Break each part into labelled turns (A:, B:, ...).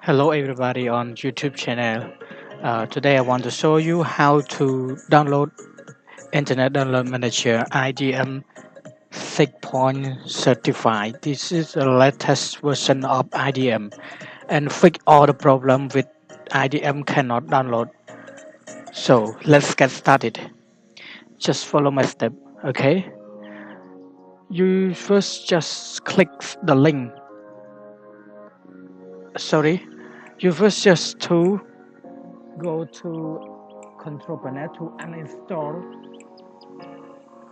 A: Hello everybody on YouTube channel. Today I want to show you how to download Internet Download Manager IDM 6.0 certified. This is the latest version of IDM and fix all the problem with IDM cannot download. So let's get started. Just follow my step, okay? You first just click the link. Sorry, you first just to go to control panel to uninstall.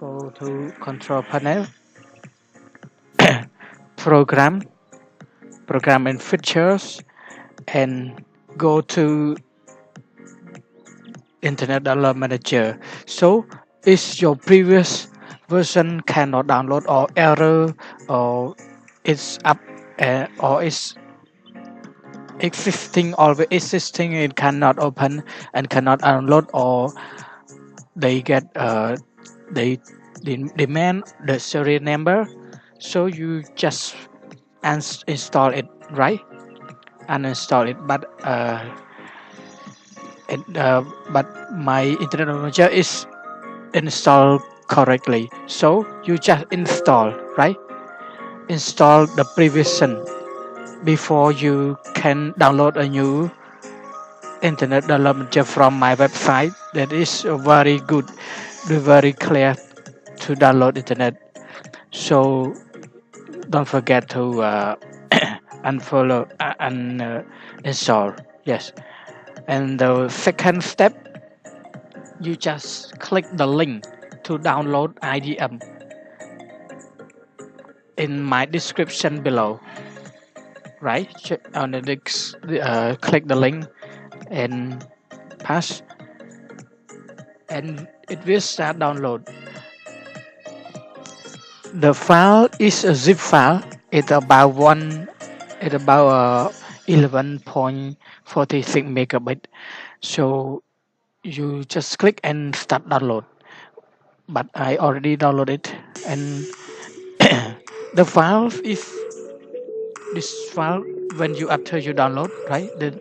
A: Go to control panel, program, program and features, and go to Internet Download Manager. So, is your previous version cannot download or error or it's up or it's existing always existing it cannot open and cannot download or they get they demand the serial number, so you just install it, right? Uninstall it, but my internet manager is installed correctly, so you just install, right? Install the previous version before you can download a new internet download manager from my website. That is very good, very clear to download internet. So don't forget to unfollow and install. Yes. And the second step, you just click the link to download IDM in my description below. Right? On the click the link and pass, and it will start download. The file is a zip file. It's about 11.46 megabit. So you just click and start download. But I already downloaded, and the file is this file when you after you download, right? The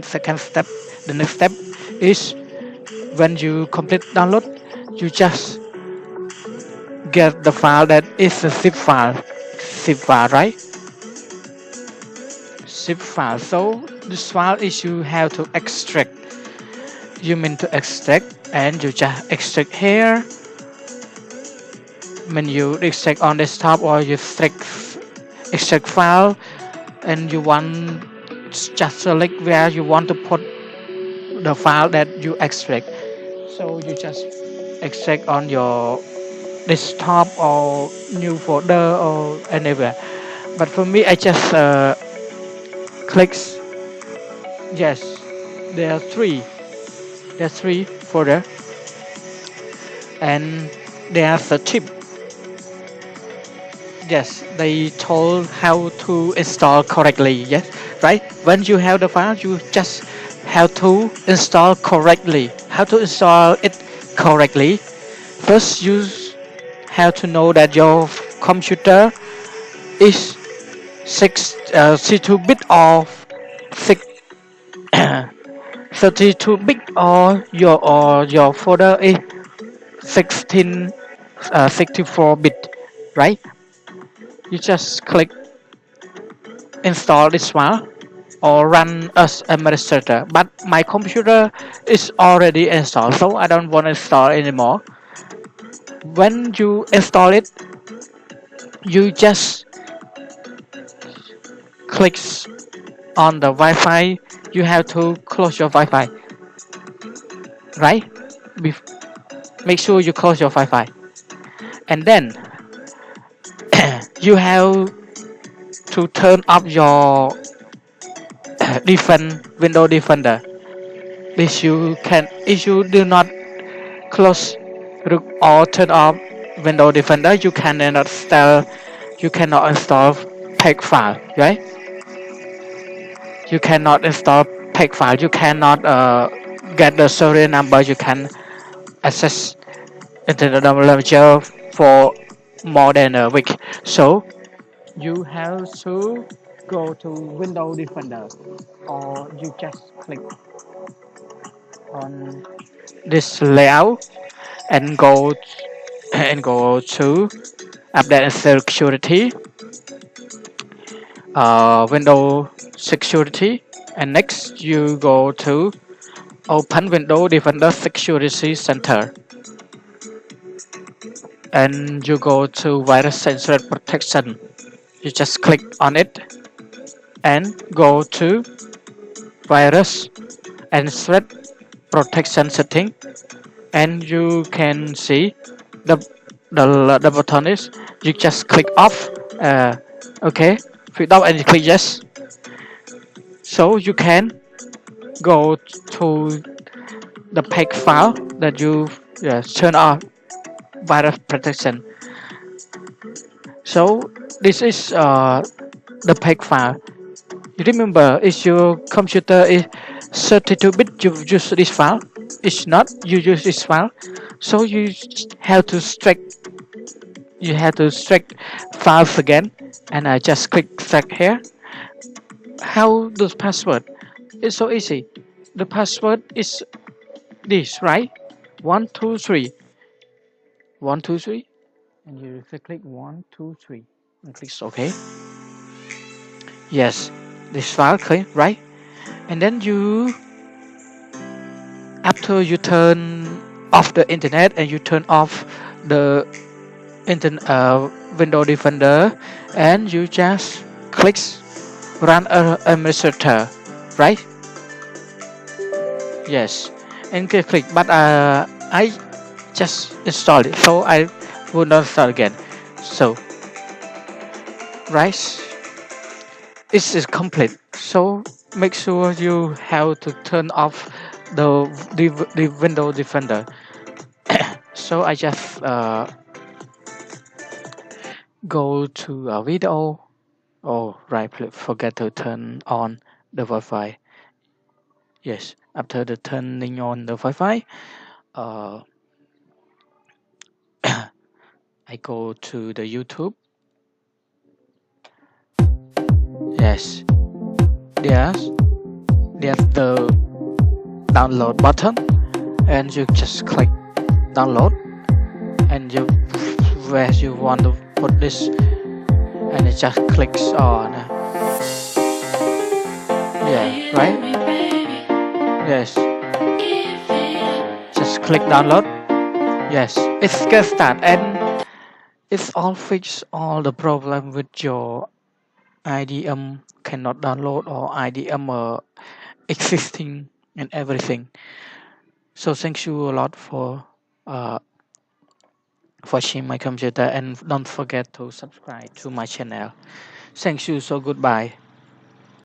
A: second step, the next step is when you complete download, you just get the file that is a zip file, right? Zip file. So this file is you have to extract. You mean to extract, and you just extract here. When you extract on desktop or you extract file, and you want just select where you want to put the file that you extract. So you just extract on your desktop or new folder or anywhere. But for me, I just clicks. Yes, there are three. There are three folder, and there's a tip. Yes, they told how to install correctly. Yes, right. When you have the file, you just have to install correctly. How to install it correctly? First, you have to know that your computer is 62 bit or 6 32 bit, or your folder is 16 64 bit, right? You just click install this file or run as administrator. But my computer is already installed, so I don't want to install anymore. When you install it, you just click on the Wi-Fi. You have to close your Wi-Fi, right? Make sure you close your Wi-Fi, and then you have to turn off your Window Defender. If you do not close or turn off Window Defender, you cannot install peg file, right? You cannot install peg file. You cannot get the serial number. You can access Internet Manager for more than a week. So you have to go to Window Defender, or you just click on this layout and go and go to update and security, window security, and next you go to open Window Defender Security Center, and you go to virus and threat protection. You just click on it and go to virus and threat protection setting, and you can see the the button is you just click off. Okay, click off and you click yes. So you can go to the page file that you turn off virus protection. So this is the page file. You remember, if your computer is 32-bit, you use this file. If not, you use this file. So have to you have to extract files again, and I just click extract here. How the password? It's so easy. The password is this, right? 123. 123. And you click 123 and click OK. Yes, this file, okay, right? And then after you turn off the internet and you turn off the window defender, and you just click run administrator, right? Yes, and click. But I just installed it, so I will not start again. So right, it is complete. So make sure you have to turn off the window defender. So I just go to a video. Oh right, forget to turn on the Wi-Fi. Yes, after the turning on the Wi-Fi, uh, I go to the YouTube. Yes, there's the download button, and you just click download, and you where you want to put this, and it just clicks on. Yeah, right. Yes, just click download. Yes, it's get start, and it's all fix all the problem with your IDM cannot download, or IDM existing and everything. So thank you a lot for watching my computer, and don't forget to subscribe to my channel. Thank you. So goodbye.